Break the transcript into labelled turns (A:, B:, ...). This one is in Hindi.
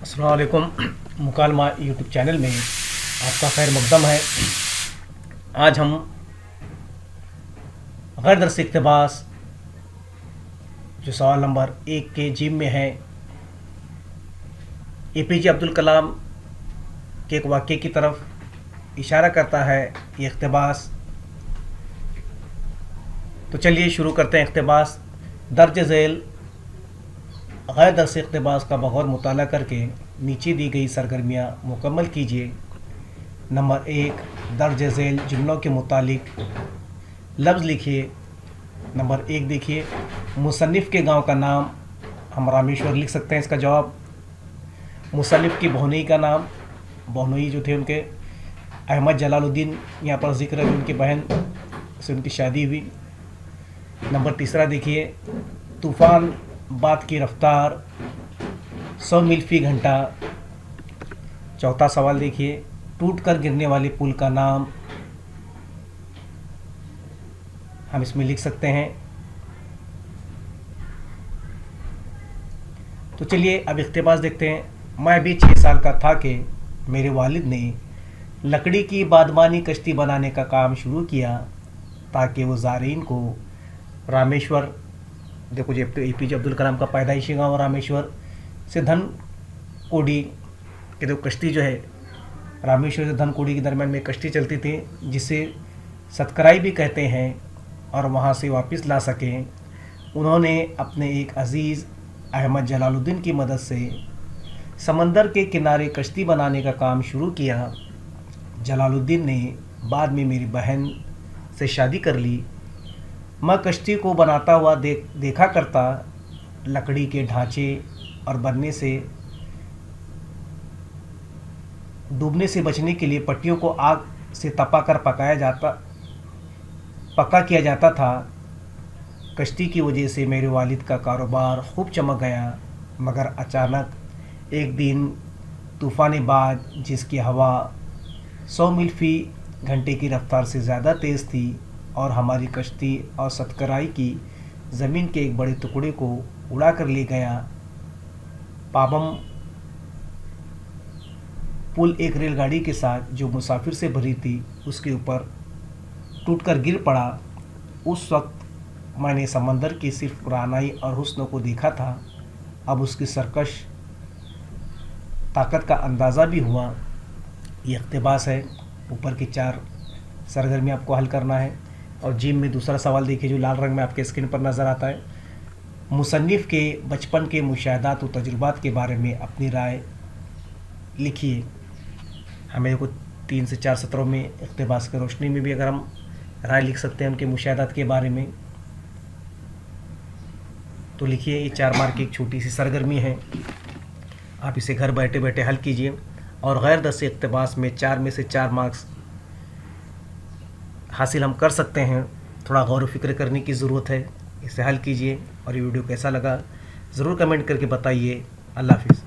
A: अस्सलाम वालेकुम। मुकालमा यूट्यूब चैनल में आपका खैर मकदम है। आज हम गैर दरसी इक़्तिबास जो सवाल नंबर 1 के जिम में है, APJ अब्दुल कलाम के एक वाक़े की तरफ इशारा करता है ये इक़्तिबास। तो चलिए शुरू करते हैं इक़्तिबास। दर्ज झेल गैर दरसी इक़्तिबास का बग़ौर मुताला करके नीचे दी गई सरगर्मियाँ मुकम्मल कीजिए। नंबर 1, दर्ज झेल जुमलों के मुतालिक लफ्ज़ लिखिए। नंबर 1 देखिए, मुसन्निफ़ के गांव का नाम हम रामेश्वर लिख सकते हैं। इसका जवाब, मुसन्निफ़ की बहनोई का नाम, बहनोई जो थे उनके अहमद जलालुद्दीन यहाँ पर ज़िक्र है, उनकी बहन से उनकी शादी हुई। नंबर 3 देखिए, तूफ़ान बात की रफ्तार 100 मील फ़ी घंटा। चौथा सवाल देखिए, टूट कर गिरने वाले पुल का नाम हम इसमें लिख सकते हैं। तो चलिए अब इक़्तिबास देखते हैं। मैं भी 6 साल का था कि मेरे वालिद ने लकड़ी की बादमानी कश्ती बनाने का काम शुरू किया ताकि वो ज़ारीन को रामेश्वर, देखो जो APJ अब्दुल कलाम का पैदाइशी गाँव रामेश्वर से धनकोडी के, जो कश्ती जो है रामेश्वर से धनकोडी के दरमियान में कश्ती चलती थी जिसे सतकराई भी कहते हैं, और वहाँ से वापस ला सकें। उन्होंने अपने एक अज़ीज़ अहमद जलालुद्दीन की मदद से समंदर के किनारे कश्ती बनाने का काम शुरू किया। जलालुद्दीन ने बाद में मेरी बहन से शादी कर ली। मैं कश्ती को बनाता हुआ देखा करता। लकड़ी के ढांचे और बनने से डूबने से बचने के लिए पट्टियों को आग से तपाकर पक्का किया जाता था। कश्ती की वजह से मेरे वालिद का कारोबार खूब चमक गया, मगर अचानक एक दिन तूफ़ान बाद, जिसकी हवा 100 मील फ़ी घंटे की रफ्तार से ज़्यादा तेज़ थी और हमारी कश्ती और सतकराई की ज़मीन के एक बड़े टुकड़े को उड़ा कर ले गया। पाबम पुल एक रेलगाड़ी के साथ जो मुसाफिर से भरी थी उसके ऊपर टूटकर गिर पड़ा। उस वक्त मैंने समंदर की सिर्फ पुरानाई और हुस्न को देखा था, अब उसकी सरकश ताकत का अंदाज़ा भी हुआ। ये इक़्तिबास है। ऊपर की 4 सरगर्मी आपको हल करना है। और जिम में दूसरा सवाल देखिए जो लाल रंग में आपके स्क्रीन पर नज़र आता है। मुसन्निफ़ के बचपन के मुशाहदात और तजुर्बात के बारे में अपनी राय लिखिए। हमें को 3 से 4 सत्रों में इक़्तिबास की रोशनी में भी अगर हम राय लिख सकते हैं उनके मुशाहदात के बारे में, तो लिखिए। ये 4 मार्क की एक छोटी सी सरगर्मी है, आप इसे घर बैठे बैठे हल कीजिए। और गैर दरसी इक़्तिबास में 4 में से 4 मार्क्स हासिल हम कर सकते हैं। थोड़ा गौर व फिक्र करने की ज़रूरत है। इसे हल कीजिए। और ये वीडियो कैसा लगा ज़रूर कमेंट करके बताइए। अल्लाह हाफ़िज़।